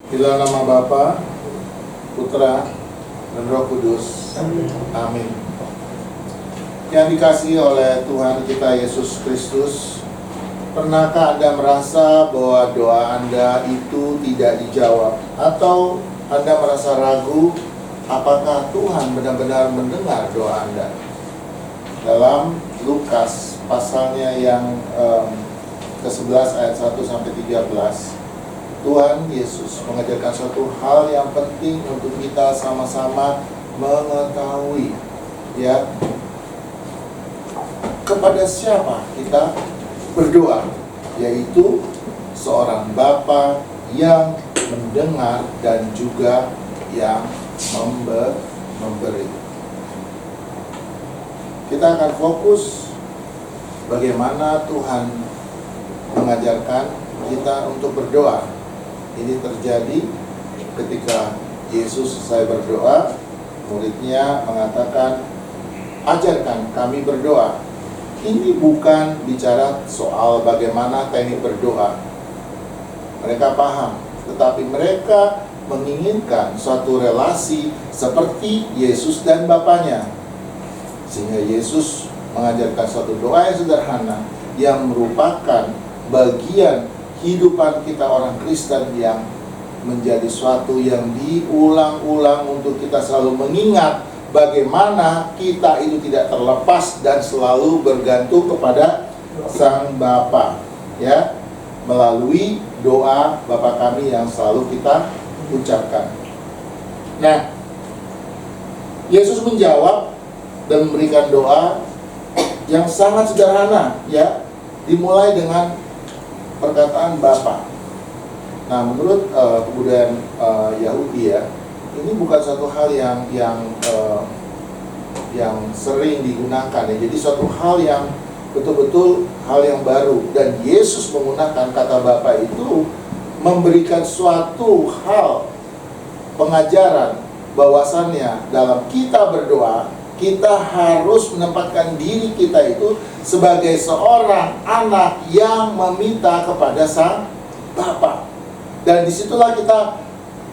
Di dalam nama Bapa, Putra, dan Roh Kudus. Amin. Yang dikasihi oleh Tuhan kita Yesus Kristus, pernahkah Anda merasa bahwa doa Anda itu tidak dijawab? Atau Anda merasa ragu apakah Tuhan benar-benar mendengar doa Anda? Dalam Lukas pasalnya yang ke-11 ayat 1-13, Tuhan Yesus mengajarkan suatu hal yang penting untuk kita sama-sama mengetahui, ya, kepada siapa kita berdoa, yaitu seorang Bapa yang mendengar dan juga yang memberi. Kita akan fokus bagaimana Tuhan mengajarkan kita untuk berdoa. Ini terjadi ketika Yesus selesai berdoa, muridnya mengatakan, ajarkan kami berdoa. Ini bukan bicara soal bagaimana teknik berdoa. Mereka paham, tetapi mereka menginginkan suatu relasi seperti Yesus dan Bapanya. Sehingga Yesus mengajarkan suatu doa yang sederhana yang merupakan bagian kehidupan kita orang Kristen, yang menjadi suatu yang diulang-ulang untuk kita selalu mengingat bagaimana kita itu tidak terlepas dan selalu bergantung kepada Sang Bapa, ya, melalui doa Bapa kami yang selalu kita ucapkan. Nah, Yesus menjawab dan memberikan doa yang sangat sederhana, ya, dimulai dengan perkataan Bapa. Nah, menurut kebudayaan Yahudi, ya, ini bukan satu hal yang sering digunakan, ya. Jadi suatu hal yang betul-betul hal yang baru, dan Yesus menggunakan kata Bapa itu memberikan suatu hal pengajaran bahwasannya dalam kita berdoa, kita harus menempatkan diri kita itu sebagai seorang anak yang meminta kepada Sang Bapa. Dan disitulah kita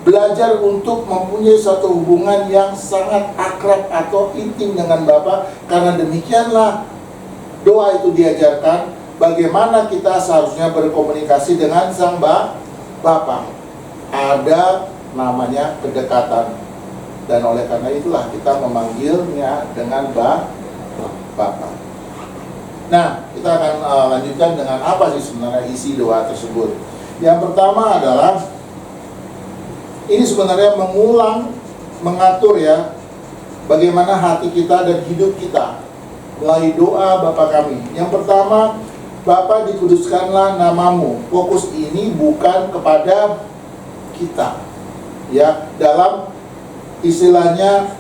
belajar untuk mempunyai suatu hubungan yang sangat akrab atau intim dengan Bapa. Karena demikianlah doa itu diajarkan, bagaimana kita seharusnya berkomunikasi dengan Sang Bapa. Ada namanya kedekatan. Dan oleh karena itulah kita memanggilnya dengan Bapa. Nah, kita akan lanjutkan dengan apa sih sebenarnya isi doa tersebut. Yang pertama adalah, ini sebenarnya mengatur, ya, bagaimana hati kita dan hidup kita melalui doa Bapa kami. Yang pertama, Bapa, dikuduskanlah namamu. Fokus ini bukan kepada kita, ya, dalam istilahnya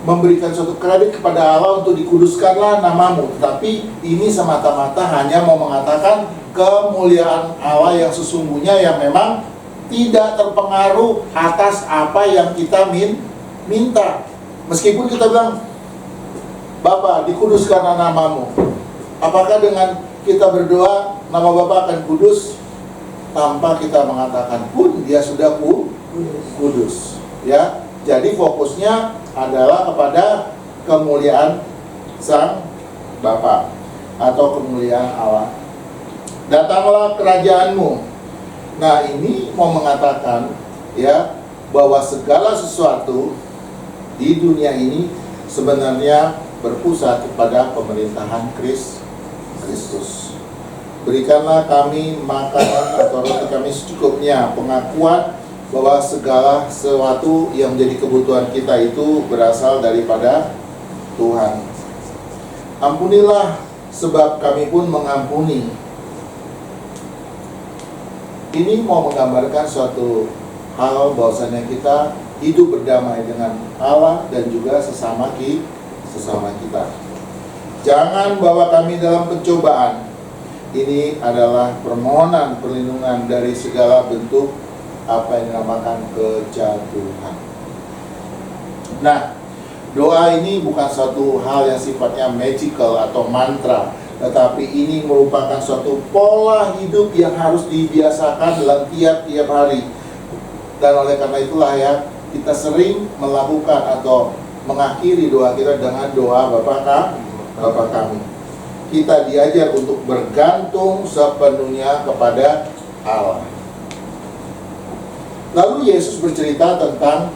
memberikan suatu kredit kepada Allah untuk dikuduskanlah namamu, tapi ini semata-mata hanya mau mengatakan kemuliaan Allah yang sesungguhnya, yang memang tidak terpengaruh atas apa yang kita minta. Meskipun kita bilang, Bapa, dikuduskanlah namamu, apakah dengan kita berdoa nama Bapa akan kudus tanpa kita mengatakan pun dia sudah kudus, ya? Jadi fokusnya adalah kepada kemuliaan Sang Bapa atau kemuliaan Allah. Datanglah kerajaanmu. Nah, ini mau mengatakan, ya, bahwa segala sesuatu di dunia ini sebenarnya berpusat kepada pemerintahan Kristus. Berikanlah kami makanan atau roti kami secukupnya. Pengakuan bahwa segala sesuatu yang menjadi kebutuhan kita itu berasal daripada Tuhan. Ampunilah, sebab kami pun mengampuni. Ini mau menggambarkan suatu hal bahwasanya kita hidup berdamai dengan Allah dan juga sesama kita. Jangan bawa kami dalam pencobaan. Ini adalah permohonan perlindungan dari segala bentuk apa yang dinamakan kejatuhan. Nah, doa ini bukan suatu hal yang sifatnya magical atau mantra, tetapi ini merupakan suatu pola hidup yang harus dibiasakan dalam tiap-tiap hari. Dan oleh karena itulah ya, kita sering melakukan atau mengakhiri doa kita dengan doa Bapa kami. Kita diajar untuk bergantung sepenuhnya kepada Allah. Lalu Yesus bercerita tentang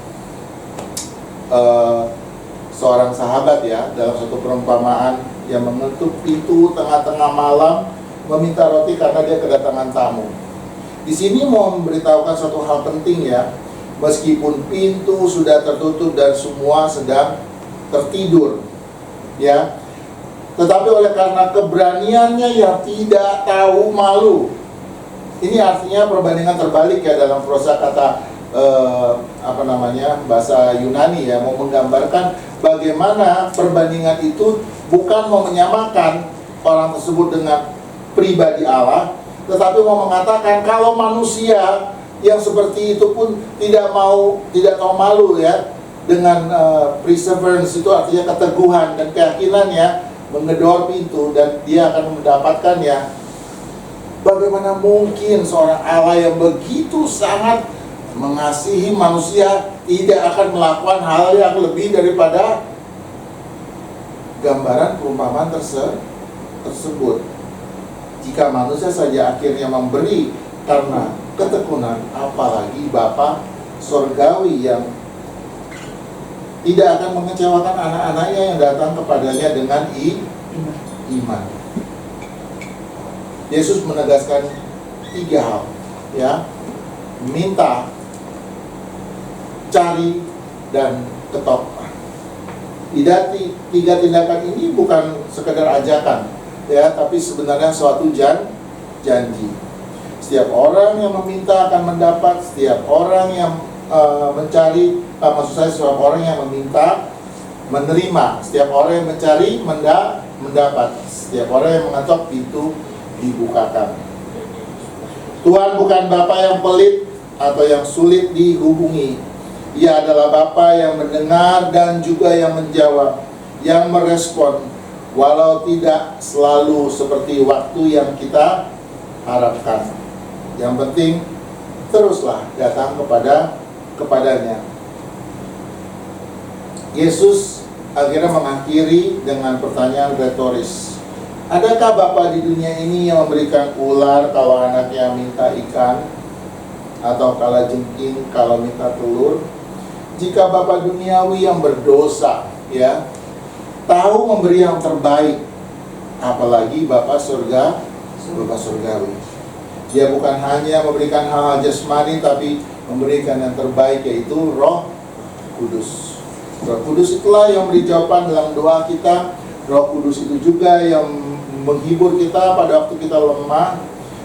seorang sahabat ya, dalam satu perumpamaan yang mengetuk pintu tengah-tengah malam meminta roti karena dia kedatangan tamu. Di sini mau memberitahukan satu hal penting ya, meskipun pintu sudah tertutup dan semua sedang tertidur ya, tetapi oleh karena keberaniannya yang tidak tahu malu. Ini artinya perbandingan terbalik ya dalam prosa kata bahasa Yunani ya, mau menggambarkan bagaimana perbandingan itu bukan mau menyamakan orang tersebut dengan pribadi Allah, tetapi mau mengatakan kalau manusia yang seperti itu pun tidak tahu malu ya, dengan perseverance itu artinya keteguhan dan keyakinan ya, menggedor pintu dan dia akan mendapatkan ya. Bagaimana mungkin seorang Allah yang begitu sangat mengasihi manusia tidak akan melakukan hal yang lebih daripada gambaran perumpamaan tersebut. Jika manusia saja akhirnya memberi karena ketekunan, apalagi Bapa Sorgawi yang tidak akan mengecewakan anak-anaknya yang datang kepadanya dengan iman. Yesus menegaskan 3 hal ya: minta, cari, dan ketok. Tiga tindakan ini bukan sekedar ajakan ya, tapi sebenarnya suatu janji. Setiap orang yang meminta akan mendapat, setiap orang yang mencari, setiap orang yang meminta menerima, setiap orang yang mencari mendapat, setiap orang yang mengetok pintu dibukakan. Tuhan bukan Bapa yang pelit atau yang sulit dihubungi. Ia adalah Bapa yang mendengar dan juga yang menjawab, yang merespon, walau tidak selalu seperti waktu yang kita harapkan. Yang penting teruslah datang kepadanya. Yesus akhirnya mengakhiri dengan pertanyaan retoris. Adakah Bapa di dunia ini yang memberikan ular kalau anaknya minta ikan, atau kalajengking kalau minta telur? Jika Bapa duniawi yang berdosa ya tahu memberi yang terbaik, apalagi Bapa surgawi. Dia bukan hanya memberikan hal-hal jasmani, tapi memberikan yang terbaik, yaitu Roh Kudus. Roh Kudus itulah yang memberi jawaban dalam doa kita. Roh Kudus itu juga yang menghibur kita pada waktu kita lemah.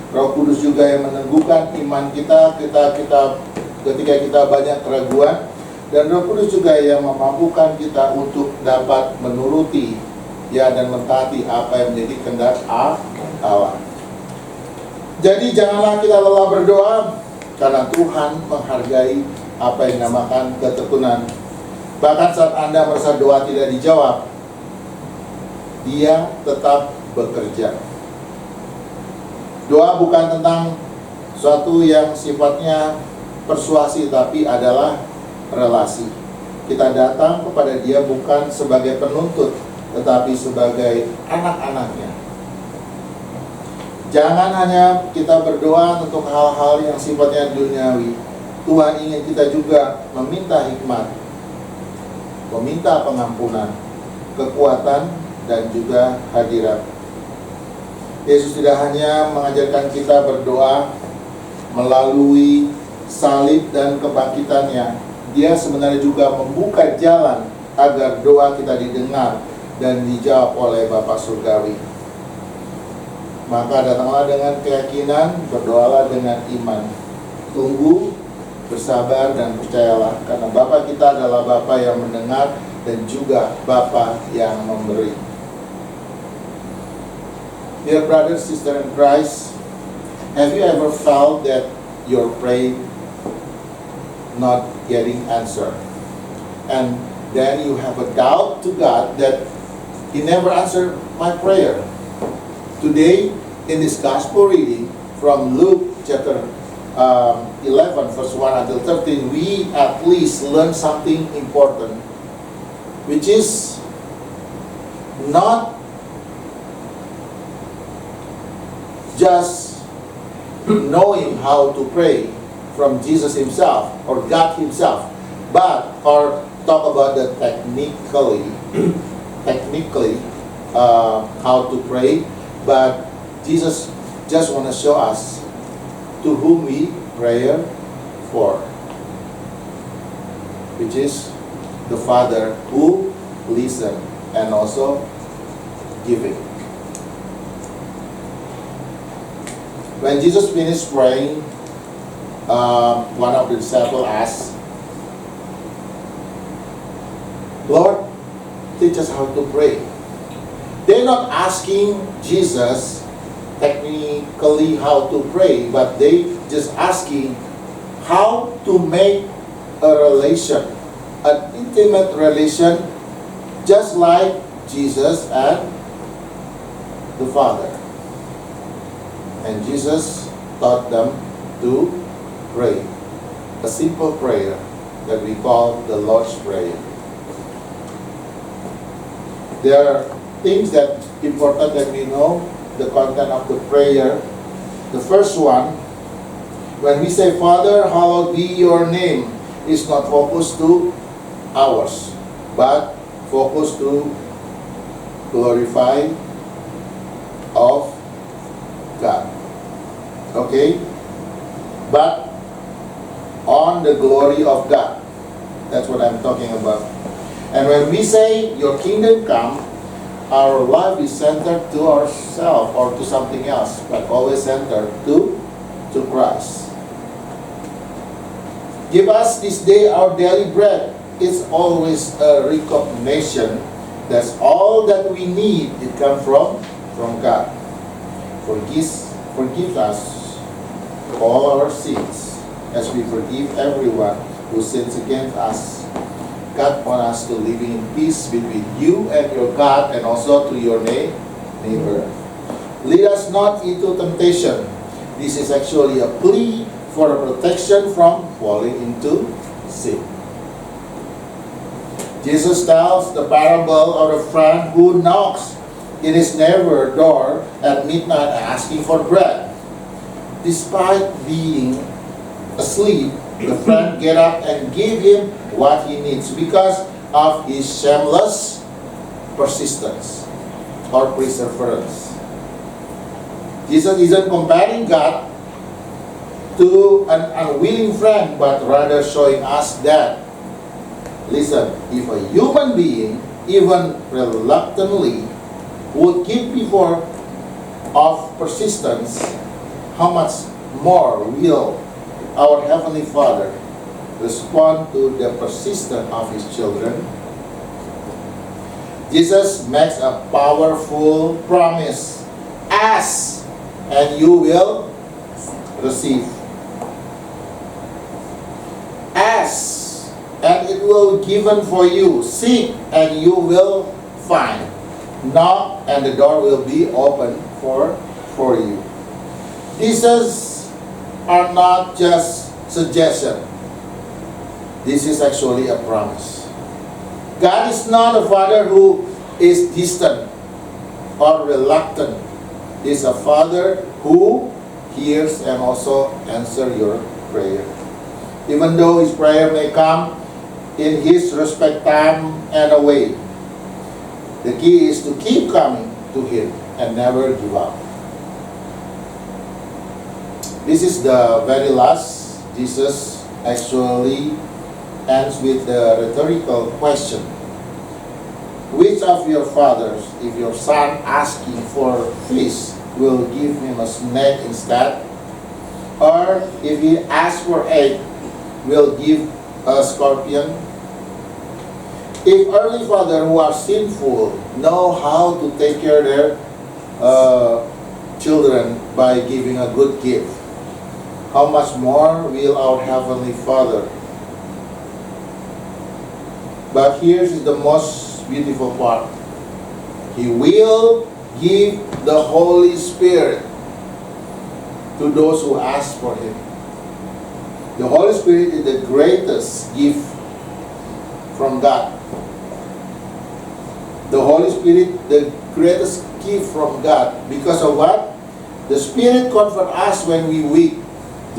Roh Kudus juga yang meneguhkan iman kita ketika kita banyak keraguan. Dan Roh Kudus juga yang memampukan kita untuk dapat menuruti ya dan mentaati apa yang menjadi kehendak Allah. Jadi janganlah kita lelah berdoa, karena Tuhan menghargai apa yang dinamakan ketekunan. Bahkan saat Anda merasa doa tidak dijawab, Dia tetap bekerja. Doa bukan tentang suatu yang sifatnya persuasi, tapi adalah relasi. Kita datang kepada Dia bukan sebagai penuntut, tetapi sebagai anak-anaknya. Jangan hanya kita berdoa untuk hal-hal yang sifatnya duniawi. Tuhan ingin kita juga meminta hikmat, meminta pengampunan, kekuatan, dan juga hadirat. Yesus tidak hanya mengajarkan kita berdoa melalui salib dan kebangkitannya. Dia sebenarnya juga membuka jalan agar doa kita didengar dan dijawab oleh Bapa Surgawi. Maka datanglah dengan keyakinan, berdoalah dengan iman. Tunggu, bersabar, dan percayalah, karena Bapa kita adalah Bapa yang mendengar dan juga Bapa yang memberi. Dear brothers, sisters in Christ, have you ever felt that your prayer not getting answered, and then you have a doubt to God that He never answered my prayer? Today, in this gospel reading from Luke chapter 11, verse 1 until 13, we at least learn something important, which is not just knowing how to pray from Jesus himself or God himself, but or talk about the technically how to pray, but Jesus just want to show us to whom we pray for, which is the Father who listens and also giving. When Jesus finished praying, one of the disciples asked, Lord, teach us how to pray. They're not asking Jesus technically how to pray, but they just asking how to make a relation, an intimate relation, just like Jesus and the Father. And Jesus taught them to pray, a simple prayer that we call the Lord's Prayer. There are things that important that we know the content of the prayer. The first one, when we say, Father, hallowed be your name, is not focused to ours, but focused to glorify of God. Okay? But on the glory of God. That's what I'm talking about. And when we say, your kingdom come, our life is centered to ourselves or to something else, but always centered to Christ. Give us this day our daily bread. It's always a recognition that's all that we need. It comes from God. Forgive us all our sins as we forgive everyone who sins against us. God wants us to live in peace between you and your God and also to your neighbor. Lead us not into temptation. This is actually a plea for a protection from falling into sin. Jesus tells the parable of a friend who knocks in his neighbor's door at midnight asking for bread. Despite being asleep, the friend get up and give him what he needs because of his shameless persistence or perseverance. Jesus isn't comparing God to an unwilling friend, but rather showing us that, listen, if a human being, even reluctantly, would give before of persistence, how much more will our Heavenly Father respond to the persistence of His children? Jesus makes a powerful promise. Ask, and you will receive. Ask, and it will be given for you. Seek, and you will find. Knock, and the door will be open for you. These are not just suggestions. This is actually a promise. God is not a Father who is distant or reluctant. He is a Father who hears and also answers your prayer. Even though His prayer may come in His respect time and away, the key is to keep coming to Him and never give up. This is the very last. Jesus actually ends with the rhetorical question. Which of your fathers, if your son asking for fish, will give him a snake instead? Or if he asks for egg, will give a scorpion? If earthly fathers who are sinful know how to take care of their children by giving a good gift, how much more will our Heavenly Father? But here's the most beautiful part. He will give the Holy Spirit to those who ask for Him. The Holy Spirit is the greatest gift from God. The Holy Spirit, the greatest gift from God. Because of what? The Spirit comforts us when we weak.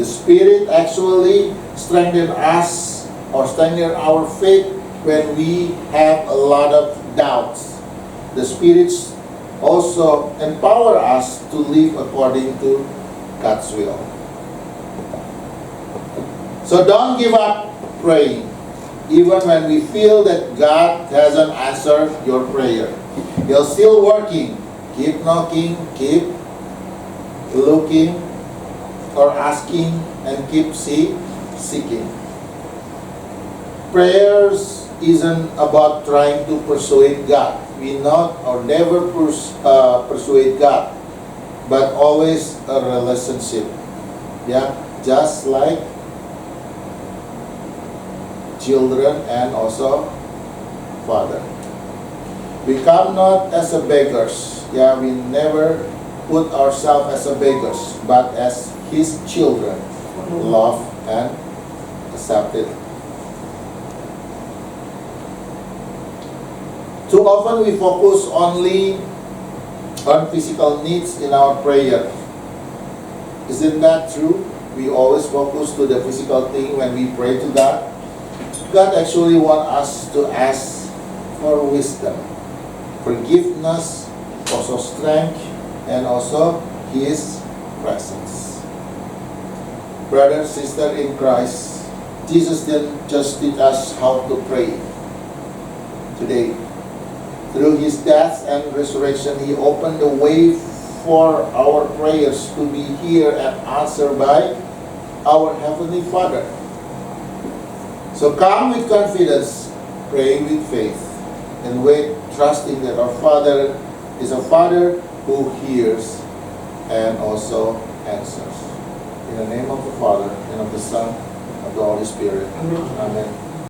The Spirit actually strengthens us or strengthens our faith when we have a lot of doubts. The Spirit also empower us to live according to God's will. So don't give up praying, even when we feel that God hasn't answered your prayer. He's still working. Keep knocking, keep looking or asking, and keep seeking. Prayers isn't about trying to persuade God. We not or never persuade God, but always a relationship. Yeah, just like children and also father. We come not as a beggars. Yeah, we never put ourselves as a beggars, but as His children, loved and accepted. Too often we focus only on physical needs in our prayer. Isn't that true? We always focus to the physical thing when we pray to God. God actually wants us to ask for wisdom, forgiveness, also strength, and also His presence. Brother, sister in Christ, Jesus didn't just teach us how to pray today. Through His death and resurrection, He opened the way for our prayers to be heard and answered by our Heavenly Father. So come with confidence, praying with faith, and wait, trusting that our Father is a Father who hears and also answers. In the name of the Father, and of the Son, and of the Holy Spirit. Amen. Amen.